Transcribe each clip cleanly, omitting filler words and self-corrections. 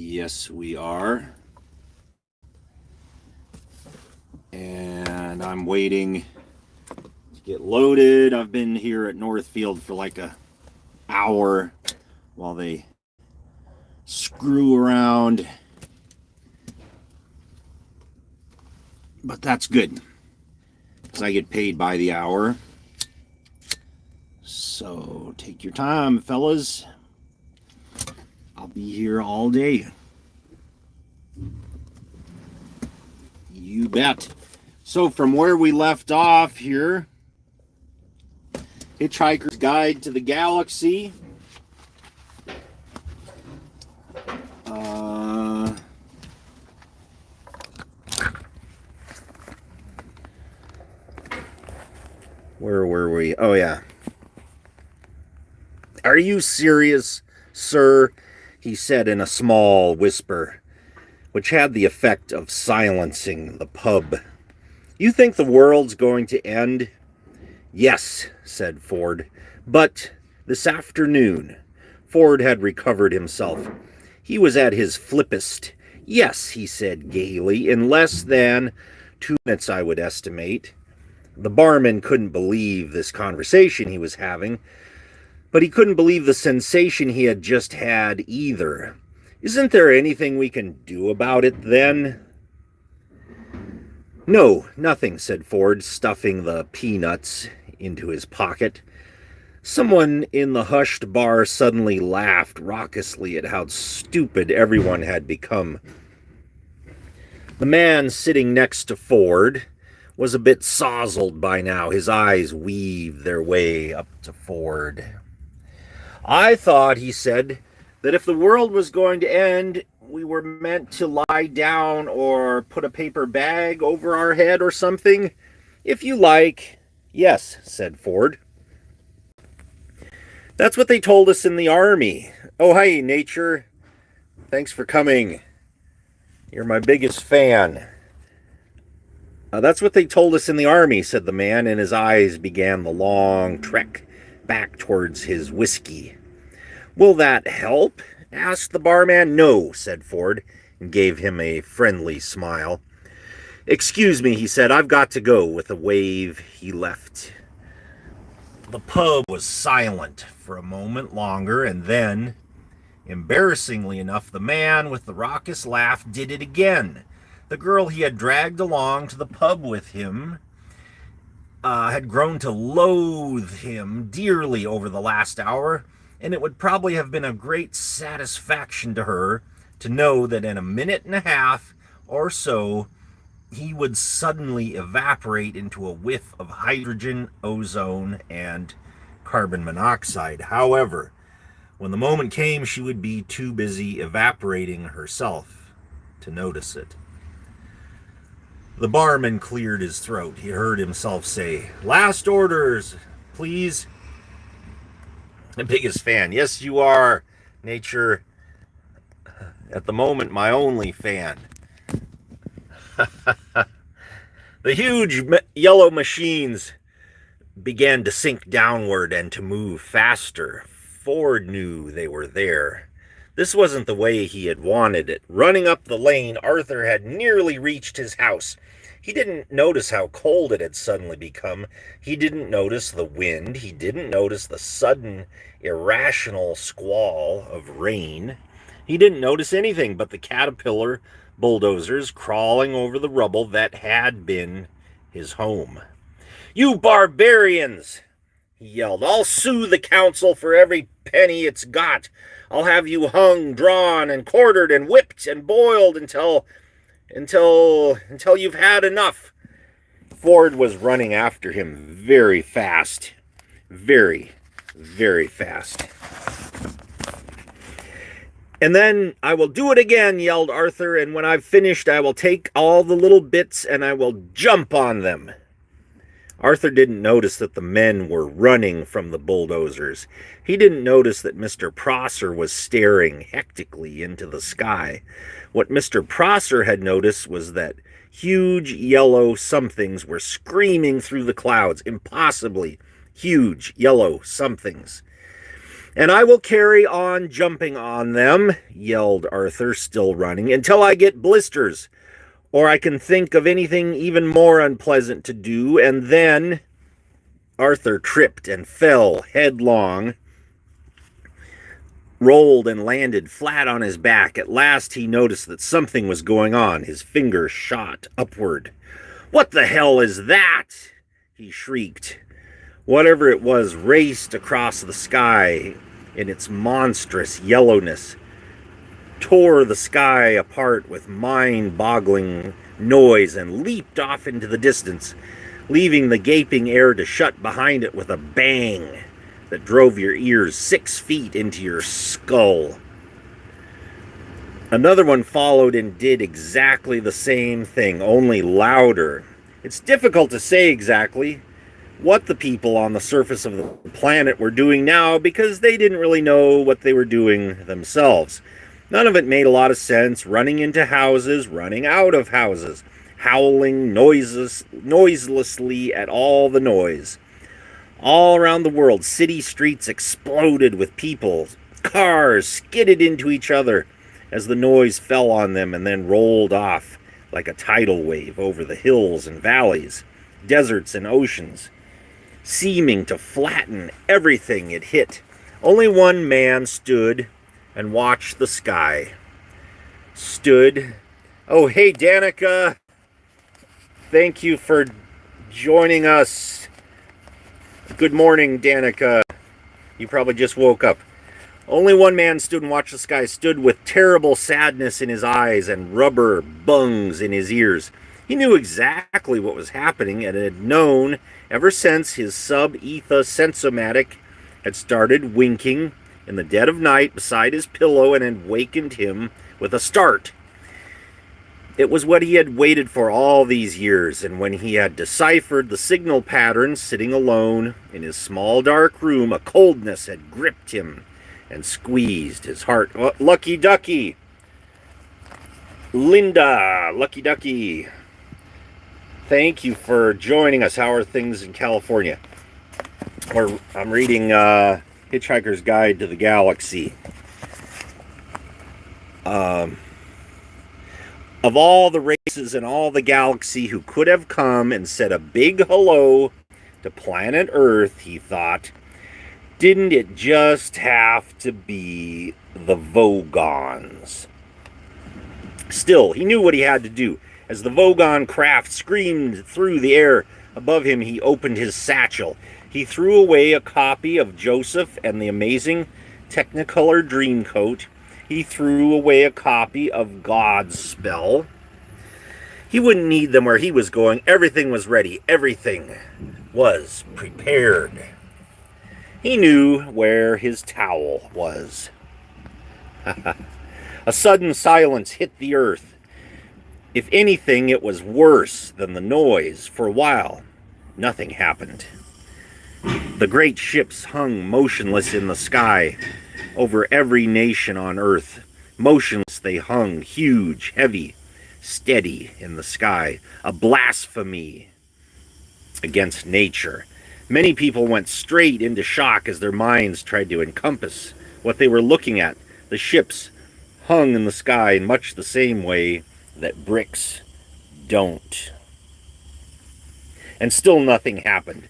Yes, we are. And I'm waiting to get loaded. I've been here at Northfield for like an hour while they screw around. But that's good because I get paid by the hour. So take your time, fellas. I'll be here all day. You bet. So from where we left off here, Hitchhiker's Guide to the Galaxy. Where were we? Oh, yeah. Are you serious, sir? He said in a small whisper, which had the effect of silencing the pub. You think the world's going to end? Yes, said Ford. But this afternoon, Ford had recovered himself. He was at his flippest. Yes, he said gaily, in less than 2 minutes, I would estimate. The barman couldn't believe this conversation he was having, but he couldn't believe the sensation he had just had either. Isn't there anything we can do about it, then? No, nothing, said Ford, stuffing the peanuts into his pocket. Someone in the hushed bar suddenly laughed raucously at how stupid everyone had become. The man sitting next to Ford was a bit sozzled by now. His eyes weaved their way up to Ford. I thought, he said, that if the world was going to end, we were meant to lie down or put a paper bag over our head or something. If you like. Yes, said Ford. That's what they told us in the army. Oh, hi, Nature. Thanks for coming. You're my biggest fan. That's what they told us in the army, said the man, and his eyes began the long trek back towards his whiskey. Will that help? Asked the barman. No, said Ford, and gave him a friendly smile. Excuse me, he said, I've got to go. With a wave, he left. The pub was silent for a moment longer, and then, embarrassingly enough, the man with the raucous laugh did it again. The girl he had dragged along to the pub with him had grown to loathe him dearly over the last hour, and it would probably have been a great satisfaction to her to know that in a minute and a half or so, he would suddenly evaporate into a whiff of hydrogen, ozone, and carbon monoxide. However, when the moment came, she would be too busy evaporating herself to notice it. The barman cleared his throat. He heard himself say, "Last orders, please." The biggest fan. Yes, you are, Nature. At the moment, my only fan. The huge yellow machines began to sink downward and to move faster. Ford knew they were there. This wasn't the way he had wanted it. Running up the lane, Arthur had nearly reached his house. He didn't notice how cold it had suddenly become. He didn't notice the wind. He didn't notice the sudden, irrational squall of rain. He didn't notice anything but the caterpillar bulldozers crawling over the rubble that had been his home. "You barbarians!" he yelled. "I'll sue the council for every penny it's got. I'll have you hung, drawn, and quartered, and whipped, and boiled until you've had enough." Ford was running after him very fast. Very, very fast. "And then I will do it again," yelled Arthur, "and when I've finished, I will take all the little bits and I will jump on them." Arthur didn't notice that the men were running from the bulldozers. He didn't notice that Mr. Prosser was staring hectically into the sky. What Mr. Prosser had noticed was that huge yellow somethings were screaming through the clouds, impossibly huge yellow somethings. And I will carry on jumping on them, yelled Arthur, still running, until I get blisters, or I can think of anything even more unpleasant to do, and then Arthur tripped and fell headlong, rolled and landed flat on his back. At last he noticed that something was going on. His finger shot upward. "What the hell is that?" he shrieked. Whatever it was raced across the sky in its monstrous yellowness, tore the sky apart with mind-boggling noise, and leaped off into the distance, leaving the gaping air to shut behind it with a bang that drove your ears 6 feet into your skull. Another one followed and did exactly the same thing, only louder. It's difficult to say exactly what the people on the surface of the planet were doing now, because they didn't really know what they were doing themselves. None of it made a lot of sense. Running into houses, running out of houses, howling noiselessly at all the noise. All around the world, city streets exploded with people. Cars skidded into each other as the noise fell on them and then rolled off like a tidal wave over the hills and valleys, deserts and oceans, seeming to flatten everything it hit. Only one man stood and watched the sky. Oh, hey, Danica. Thank you for joining us. Good morning, Danica. You probably just woke up. Only one man stood and watched the sky, stood with terrible sadness in his eyes and rubber bungs in his ears. He knew exactly what was happening and had known ever since his sub-etha sensomatic had started winking in the dead of night beside his pillow and had wakened him with a start. It was what he had waited for all these years, and when he had deciphered the signal patterns sitting alone in his small dark room, a coldness had gripped him and squeezed his heart. Oh, Lucky Ducky! Linda, Lucky Ducky! Thank you for joining us. How are things in California? I'm reading Hitchhiker's Guide to the Galaxy. Of all the races in all the galaxy who could have come and said a big hello to planet Earth, he thought, didn't it just have to be the Vogons? Still, he knew what he had to do. As the Vogon craft screamed through the air above him, he opened his satchel. He threw away a copy of Joseph and the Amazing Technicolor Dreamcoat. He threw away a copy of God's Spell. He wouldn't need them where he was going. Everything was ready. Everything was prepared. He knew where his towel was. A sudden silence hit the earth. If anything, it was worse than the noise. For a while, nothing happened. The great ships hung motionless in the sky over every nation on earth. Motionless they hung, huge, heavy, steady in the sky. A blasphemy against nature. Many people went straight into shock as their minds tried to encompass what they were looking at. The ships hung in the sky in much the same way that bricks don't. And still nothing happened.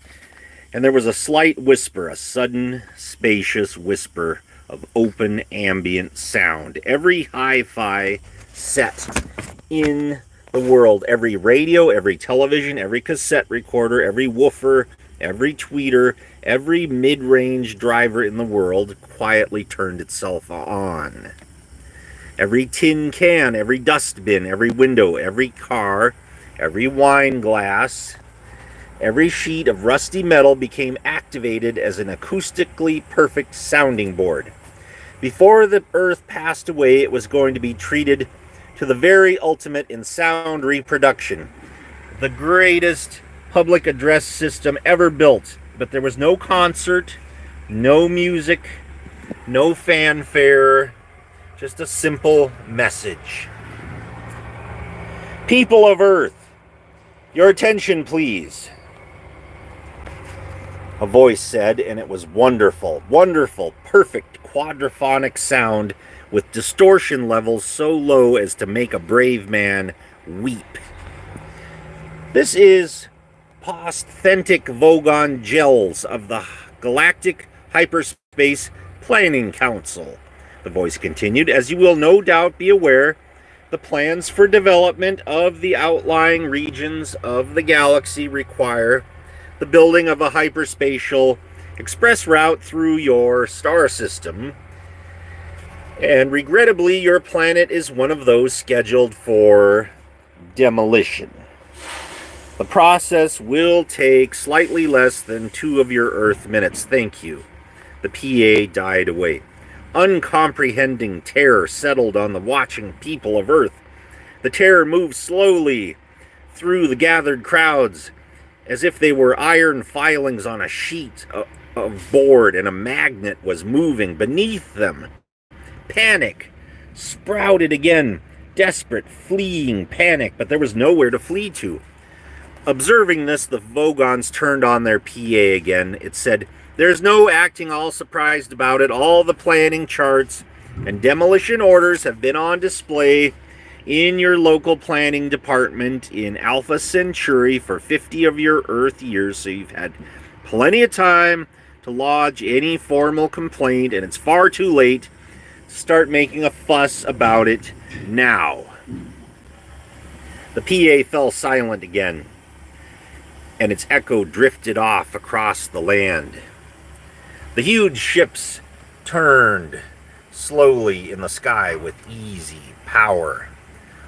And there was a slight whisper, a sudden, spacious whisper of open ambient sound. Every hi-fi set in the world, every radio, every television, every cassette recorder, every woofer, every tweeter, every mid-range driver in the world quietly turned itself on. Every tin can, every dustbin, every window, every car, every wine glass, every sheet of rusty metal became activated as an acoustically perfect sounding board. Before the earth passed away, it was going to be treated to the very ultimate in sound reproduction. The greatest public address system ever built. But there was no concert, no music, no fanfare, just a simple message. People of Earth, your attention, please. a voice said, and it was wonderful, wonderful, perfect quadraphonic sound with distortion levels so low as to make a brave man weep. This is Posthentic Vogon Gels of the Galactic Hyperspace Planning Council. The voice continued, as you will no doubt be aware, the plans for development of the outlying regions of the galaxy require the building of a hyperspatial express route through your star system. And regrettably, your planet is one of those scheduled for demolition. The process will take slightly less than 2 of your Earth minutes. Thank you. The PA died away. Uncomprehending terror settled on the watching people of Earth. The terror moved slowly through the gathered crowds, as if they were iron filings on a sheet of board, and a magnet was moving beneath them. Panic sprouted again. Desperate, fleeing panic, but there was nowhere to flee to. Observing this, the Vogons turned on their PA again. It said, "There's no acting all surprised about it. All the planning charts and demolition orders have been on display in your local planning department in Alpha Centauri for 50 of your Earth years, so you've had plenty of time to lodge any formal complaint, and it's far too late to start making a fuss about it now." The PA fell silent again, and its echo drifted off across the land. The huge ships turned slowly in the sky with easy power.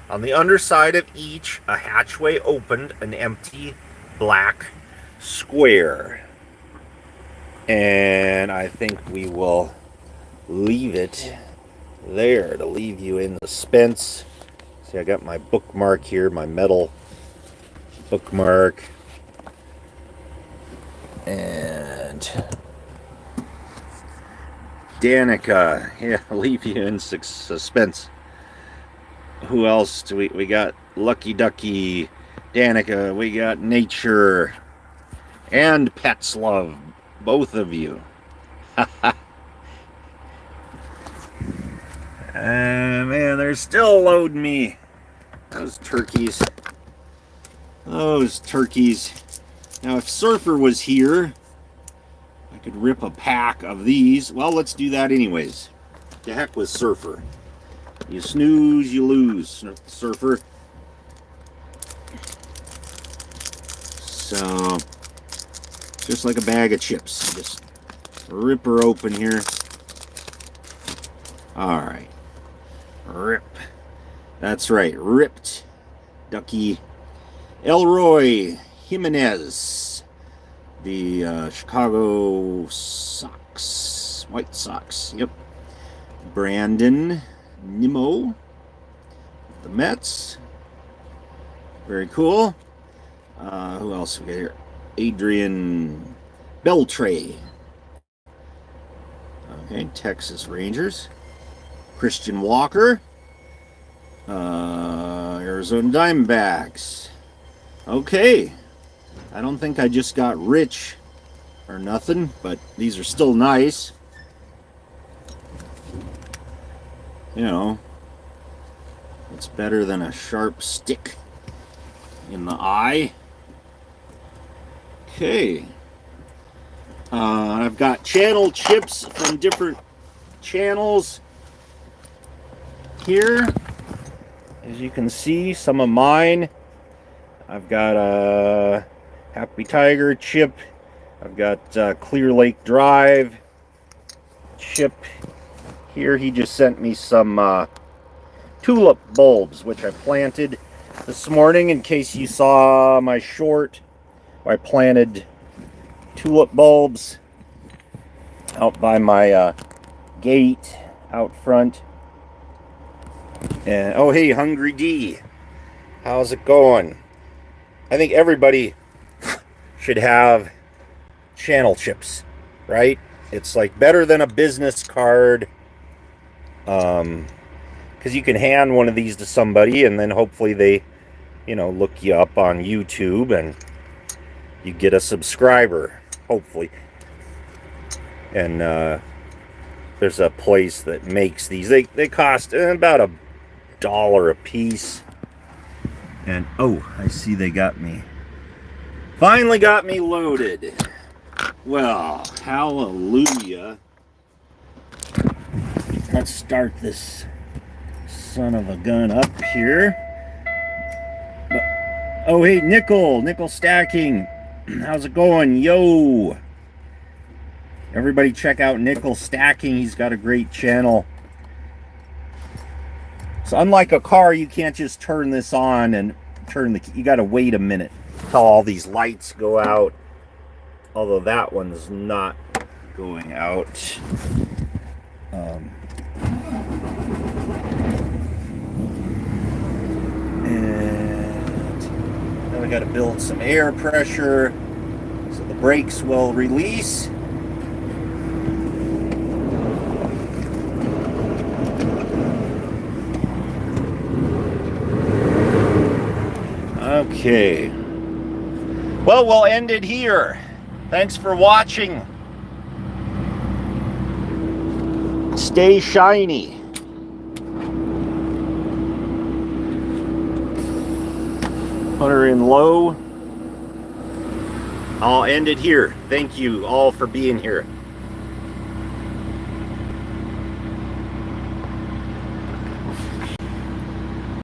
On the underside of each, a hatchway opened, an empty black square. And I think we will leave it there to leave you in suspense. See, I got my bookmark here, my metal bookmark. And Danica, yeah, leave you in suspense. Who else do we got? Lucky Ducky, Danica, we got Nature, and Pets Love, both of you. Man, they're still loading me. Those turkeys. Those turkeys. Now, if Surfer was here, I could rip a pack of these. Well, let's do that anyways. The heck with Surfer. You snooze, you lose, Surfer. So, just like a bag of chips. Just rip her open here. Alright. Rip. That's right. Ripped. Ducky. Elroy Jimenez. The Chicago Sox. White Sox. Yep. Brandon Nimmo. The Mets. Very cool. Who else we got here? Adrian Beltre. Okay, Texas Rangers. Christian Walker. Arizona Diamondbacks. Okay. I don't think I just got rich or nothing, but these are still nice. You know, it's better than a sharp stick in the eye. Okay. I've got channel chips from different channels here. As you can see, some of mine. I've got a Happy Tiger chip. I've got Clear Lake Drive chip. Here he just sent me some tulip bulbs, which I planted this morning. In case you saw my short, I planted tulip bulbs out by my gate out front. And oh, hey, Hungry D, how's it going? I think everybody should have channel chips, right? It's like better than a business card, because you can hand one of these to somebody and then hopefully they, you know, look you up on YouTube and you get a subscriber, hopefully. And there's a place that makes these. They cost about $1 a piece. And oh, I see they got me. Finally got me loaded. Well, hallelujah. Let's start this son of a gun up here. Oh, hey, Nickel Stacking. How's it going? Yo. Everybody check out Nickel Stacking. He's got a great channel. So unlike a car, you can't just turn this on and turn the key. You got to wait a minute till all these lights go out. Although that one's not going out. And now we got to build some air pressure so the brakes will release. Okay. Well, we'll end it here. Thanks for watching. Stay shiny. Put her in low. I'll end it here. Thank you all for being here.